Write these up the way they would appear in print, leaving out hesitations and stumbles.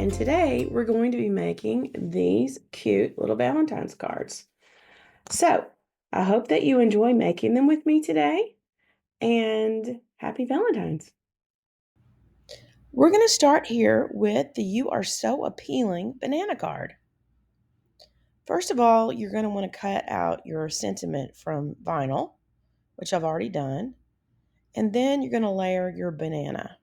and today we're going to be making these cute little Valentine's cards. So, I hope that you enjoy making them with me today, and happy Valentine's. We're going to start here with the You Are So Appealing banana card. First of all, you're going to want to cut out your sentiment from vinyl, which I've already done, and then you're going to layer your banana.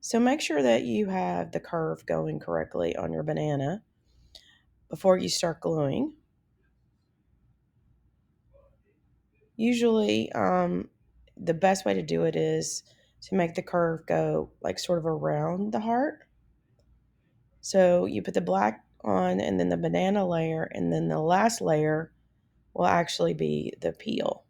So make sure that you have the curve going correctly on your banana before you start gluing. Usually, the best way to do it is to make the curve go like sort of around the heart. So you put the black on and then the banana layer, and then the last layer will actually be the peel.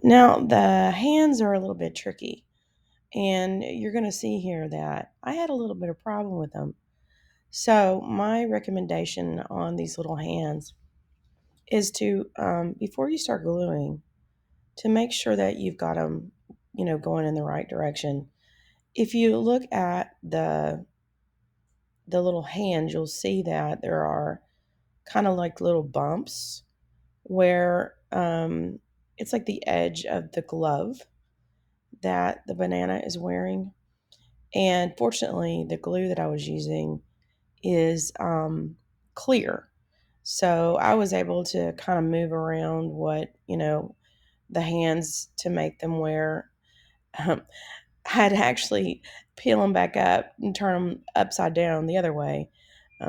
Now, the hands are a little bit tricky, and you're going to see here that I had a little bit of problem with them. So, my recommendation on these little hands is to, before you start gluing, to make sure that you've got them, going in the right direction. If you look at the little hands, you'll see that there are kind of like little bumps where it's like the edge of the glove that the banana is wearing. And fortunately, the glue that I was using is clear. So I was able to kind of move around the hands to make them wear. Um, I had to actually peel them back up and turn them upside down the other way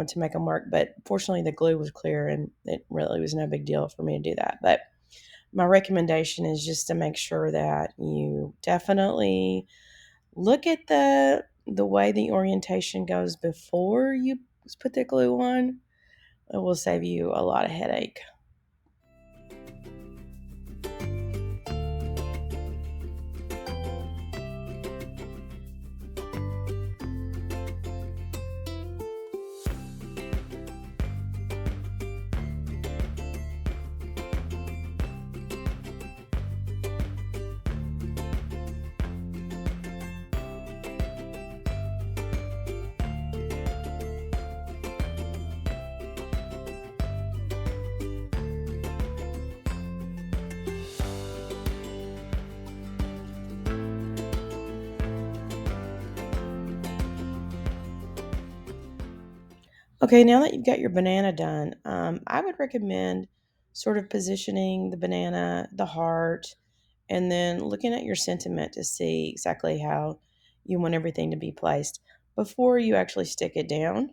to make them work. But fortunately, the glue was clear, and it really was no big deal for me to do that. But my recommendation is just to make sure that you definitely look at the way the orientation goes before you put the glue on. It will save you a lot of headache. Okay, now that you've got your banana done, I would recommend sort of positioning the banana, the heart, and then looking at your sentiment to see exactly how you want everything to be placed before you actually stick it down.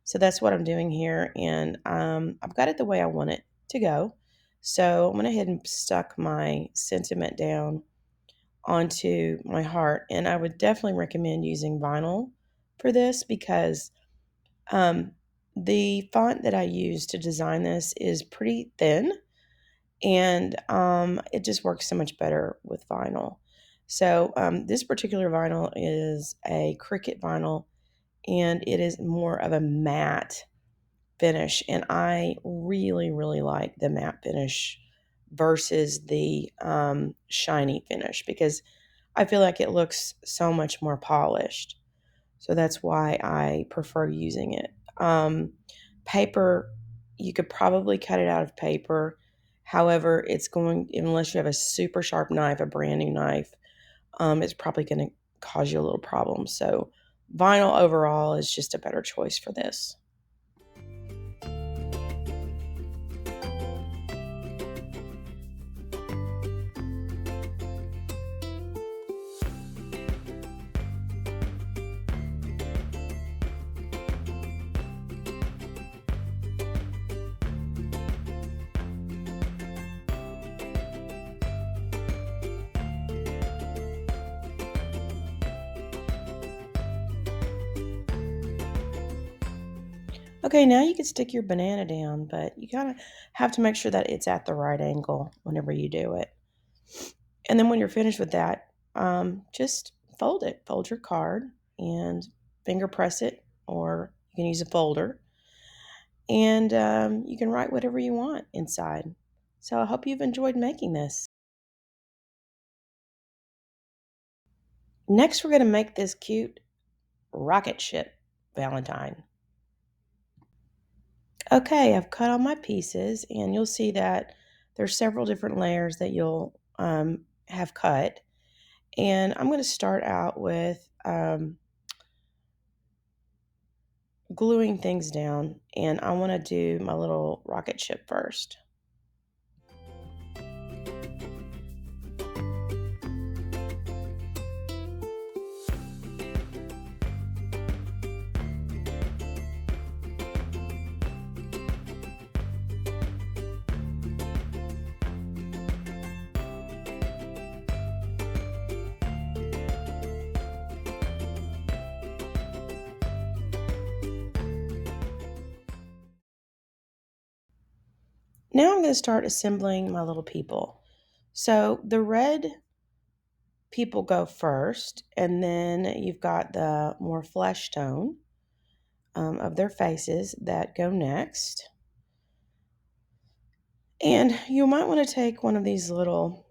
So that's what I'm doing here, and I've got it the way I want it to go. So I went ahead and stuck my sentiment down onto my heart, and I would definitely recommend using vinyl for this because um, the font that I use to design this is pretty thin. And it just works so much better with vinyl. So this particular vinyl is a Cricut vinyl, and it is more of a matte finish. And I really, really like the matte finish versus the shiny finish because I feel like it looks so much more polished. So that's why I prefer using it. Paper, you could probably cut it out of paper. However, it's going, unless you have a super sharp knife, a brand new knife, it's probably going to cause you a little problem. So vinyl overall is just a better choice for this. Okay, now you can stick your banana down, but you gotta have to make sure that it's at the right angle whenever you do it. And then when you're finished with that, just fold it. Fold your card and finger press it, or you can use a folder. And you can write whatever you want inside. So I hope you've enjoyed making this. Next, we're going to make this cute rocket ship Valentine. Okay, I've cut all my pieces, and you'll see that there's several different layers that you'll have cut. And I'm going to start out with gluing things down, and I want to do my little rocket ship first. Now I'm going to start assembling my little people. So the red people go first, and then you've got the more flesh tone of their faces that go next. And you might want to take one of these little,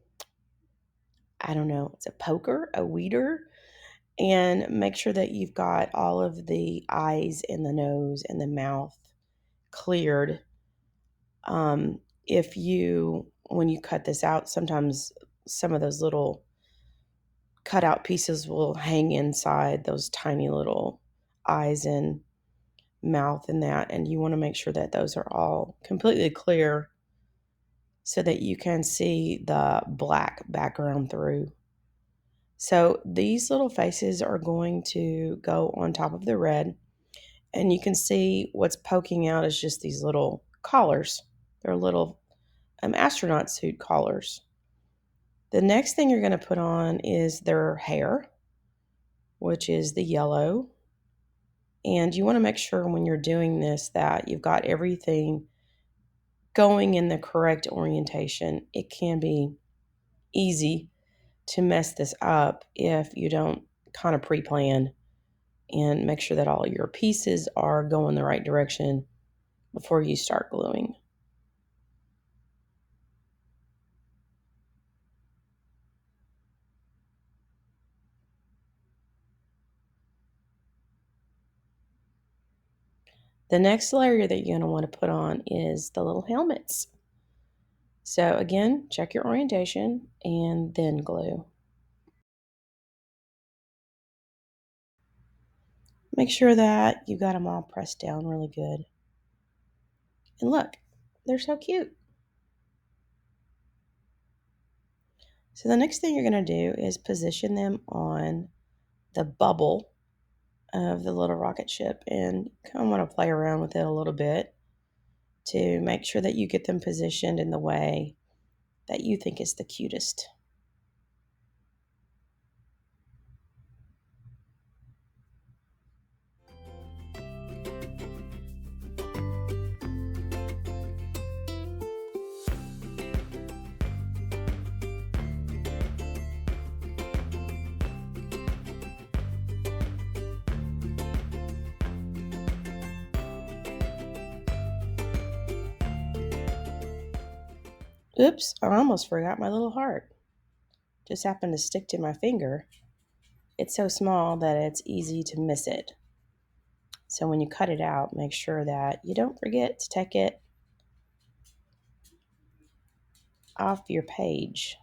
I don't know, it's a poker, a weeder, and make sure that you've got all of the eyes and the nose and the mouth cleared. If you, when you cut this out, sometimes some of those little cut out pieces will hang inside those tiny little eyes and mouth and that. And you want to make sure that those are all completely clear so that you can see the black background through. So these little faces are going to go on top of the red, and you can see what's poking out is just these little collars. They're little astronaut suit collars. The next thing you're going to put on is their hair, which is the yellow. And you want to make sure when you're doing this that you've got everything going in the correct orientation. It can be easy to mess this up if you don't kind of pre-plan and make sure that all your pieces are going the right direction before you start gluing. The next layer that you're going to want to put on is the little helmets. So again, check your orientation and then glue. Make sure that you got them all pressed down really good. And look, they're so cute. So the next thing you're going to do is position them on the bubble of the little rocket ship, and kind of want to play around with it a little bit to make sure that you get them positioned in the way that you think is the cutest. Oops, I almost forgot my little heart. Just happened to stick to my finger. It's so small that it's easy to miss it. So when you cut it out, make sure that you don't forget to take it off your page.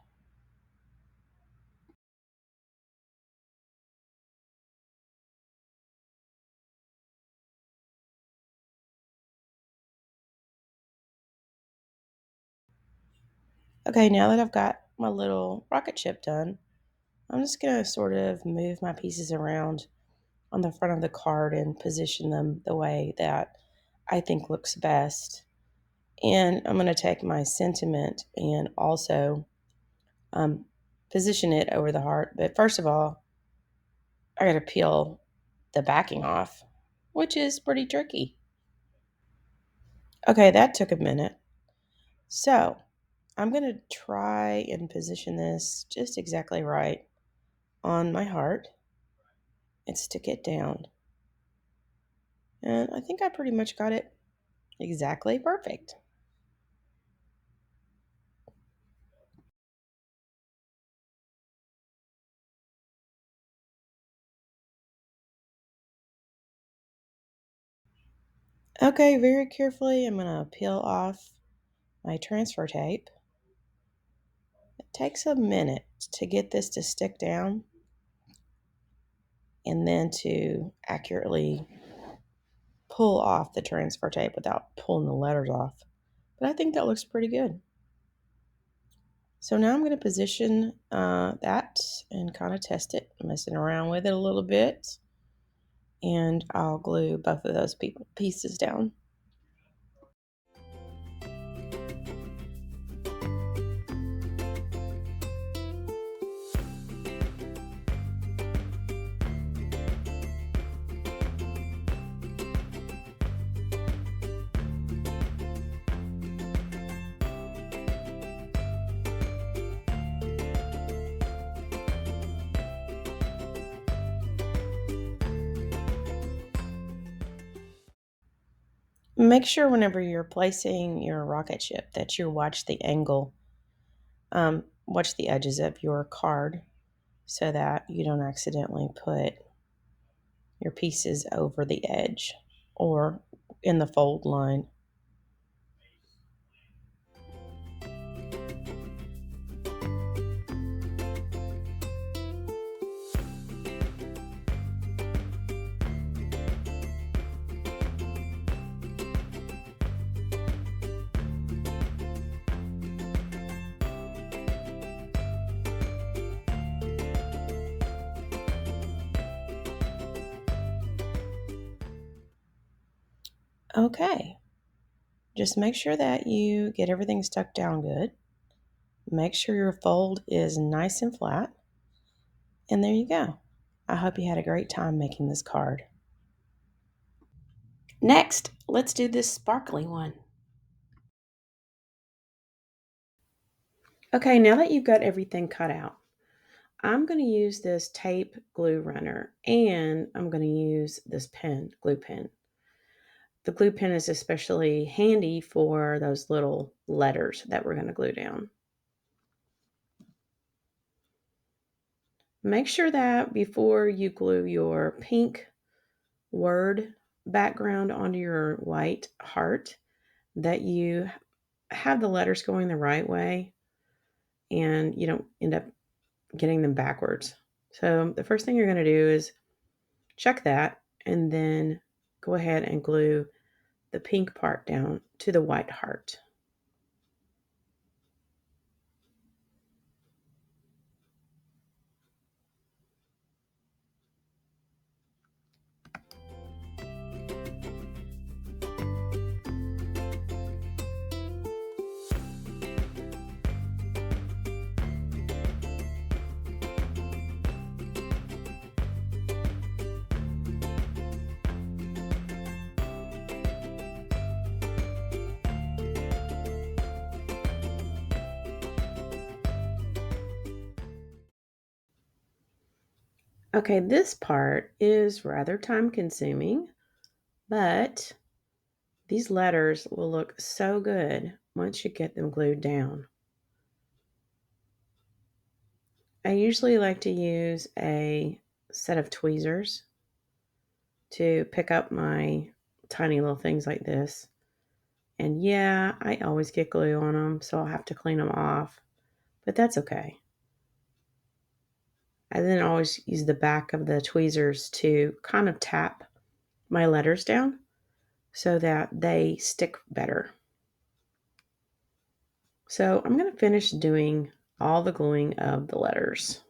Okay, now that I've got my little rocket ship done, I'm just going to sort of move my pieces around on the front of the card and position them the way that I think looks best. And I'm going to take my sentiment and also um, position it over the heart. But first of all, I got to peel the backing off, which is pretty tricky. Okay, that took a minute. So I'm going to try and position this just exactly right on my heart and stick it down. And I think I pretty much got it exactly perfect. Okay, very carefully, I'm going to peel off my transfer tape. It takes a minute to get this to stick down and then to accurately pull off the transfer tape without pulling the letters off. But I think that looks pretty good. So now I'm going to position that and kind of test it, messing around with it a little bit. And I'll glue both of those pieces down. Make sure whenever you're placing your rocket ship that you watch the angle, watch the edges of your card so that you don't accidentally put your pieces over the edge or in the fold line. Okay, just make sure that you get everything stuck down good. Make sure your fold is nice and flat. And there you go. I hope you had a great time making this card. Next, let's do this sparkly one. Okay, now that you've got everything cut out, I'm going to use this tape glue runner and I'm going to use this pen, glue pen. The glue pen is especially handy for those little letters that we're going to glue down. Make sure that before you glue your pink word background onto your white heart that you have the letters going the right way and you don't end up getting them backwards. So the first thing you're going to do is check that and then go ahead and glue the pink part down to the white heart. Okay, this part is rather time consuming, but these letters will look so good once you get them glued down. I usually like to use a set of tweezers to pick up my tiny little things like this. And yeah, I always get glue on them, so I'll have to clean them off, but that's okay. I then always use the back of the tweezers to kind of tap my letters down so that they stick better. So I'm going to finish doing all the gluing of the letters.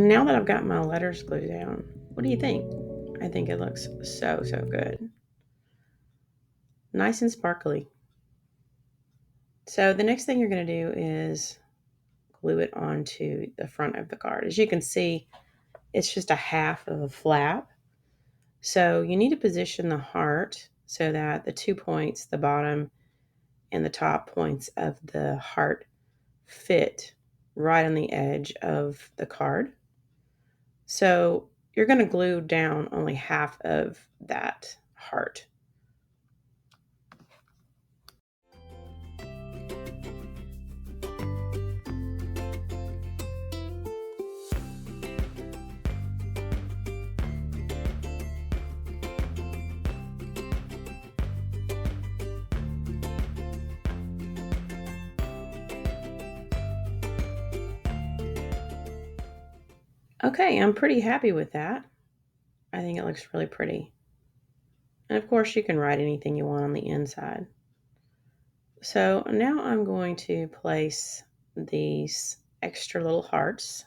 now that I've got my letters glued down, what do you think? I think it looks so, so good. Nice and sparkly. So the next thing you're going to do is glue it onto the front of the card. As you can see, it's just a half of a flap. So you need to position the heart so that the 2 points, the bottom and the top points of the heart, fit right on the edge of the card. So you're going to glue down only half of that heart. Okay, I'm pretty happy with that. I think it looks really pretty. And of course, you can write anything you want on the inside. So now I'm going to place these extra little hearts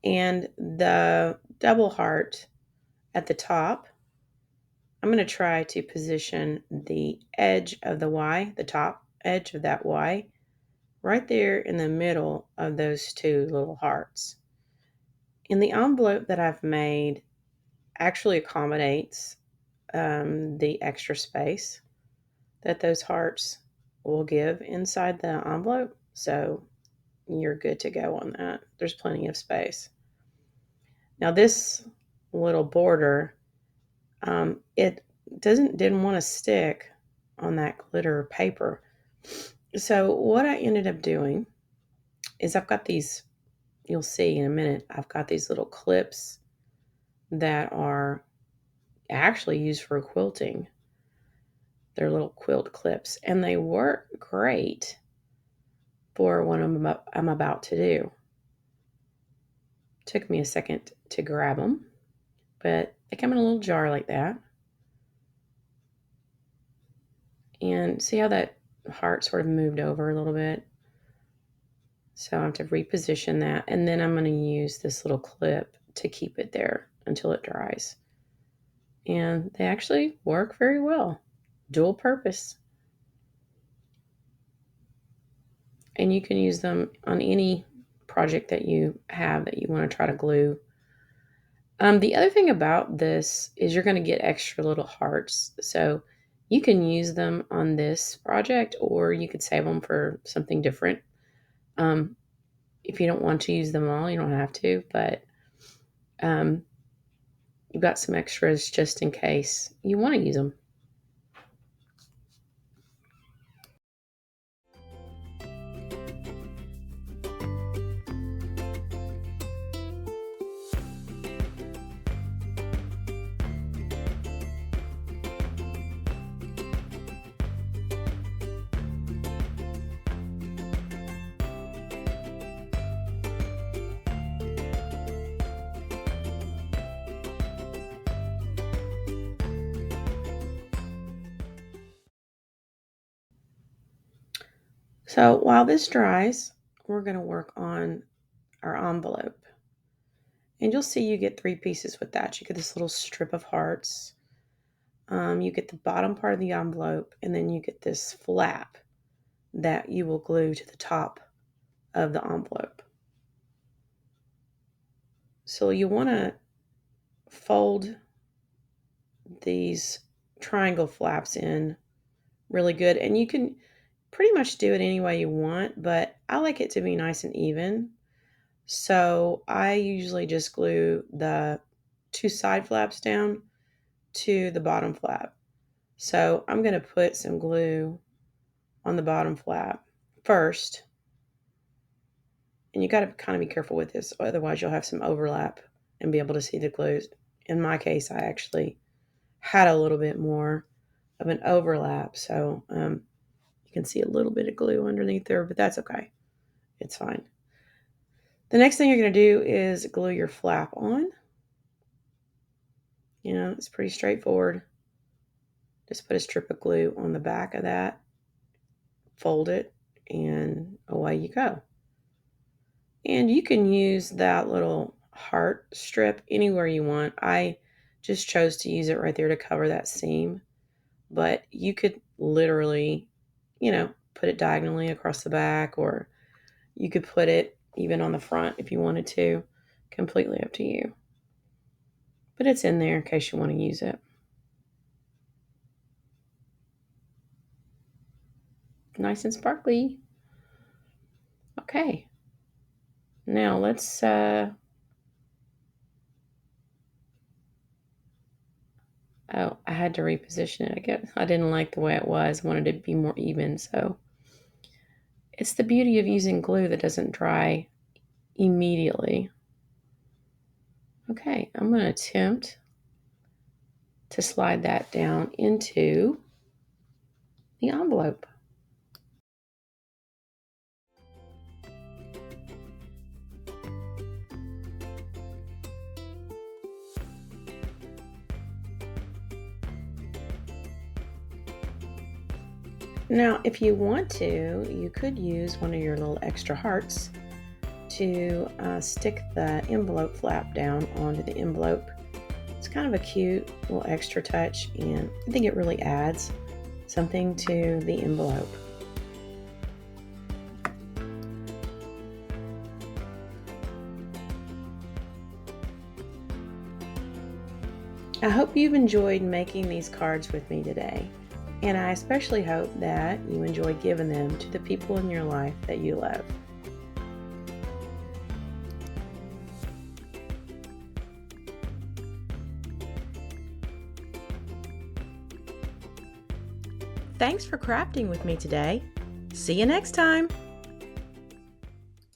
and the double heart at the top. I'm going to try to position the edge of the Y, the top edge of that Y, right there in the middle of those two little hearts. And the envelope that I've made actually accommodates the extra space that those hearts will give inside the envelope. So you're good to go on that. There's plenty of space. Now this little border, it didn't want to stick on that glitter paper. So what I ended up doing is I've got these, you'll see in a minute, I've got these little clips that are actually used for quilting. They're little quilt clips, and they work great for what I'm about to do. Took me a second to grab them, but they come in a little jar like that. And see how that heart sort of moved over a little bit? So I have to reposition that, and then I'm going to use this little clip to keep it there until it dries. And they actually work very well. Dual purpose. And you can use them on any project that you have that you want to try to glue. The other thing about this is you're going to get extra little hearts. So you can use them on this project, or you could save them for something different. If you don't want to use them all, you don't have to, but you've got some extras just in case you want to use them. So while this dries, we're going to work on our envelope. And you'll see you get 3 pieces with that. You get this little strip of hearts. You get the bottom part of the envelope, and then you get this flap that you will glue to the top of the envelope. So you want to fold these triangle flaps in really good. And you can pretty much do it any way you want, but I like it to be nice and even. So I usually just glue the 2 side flaps down to the bottom flap. So I'm going to put some glue on the bottom flap first. And you got to kind of be careful with this, otherwise you'll have some overlap and be able to see the glue. In my case, I actually had a little bit more of an overlap, so you can see a little bit of glue underneath there, but that's okay. It's fine. The next thing you're going to do is glue your flap on. You know, it's pretty straightforward. Just put a strip of glue on the back of that, fold it, and away you go. And you can use that little heart strip anywhere you want. I just chose to use it right there to cover that seam, but you could literally, put it diagonally across the back, or you could put it even on the front if you wanted to. Completely up to you. But it's in there in case you want to use it. Nice and sparkly. Okay. Now let's oh, I had to reposition it. I guess I didn't like the way it was. I wanted it to be more even, so it's the beauty of using glue that doesn't dry immediately. Okay, I'm going to attempt to slide that down into the envelope. Now, if you want to, you could use one of your little extra hearts to stick the envelope flap down onto the envelope. It's kind of a cute little extra touch, and I think it really adds something to the envelope. I hope you've enjoyed making these cards with me today, and I especially hope that you enjoy giving them to the people in your life that you love. Thanks for crafting with me today. See you next time.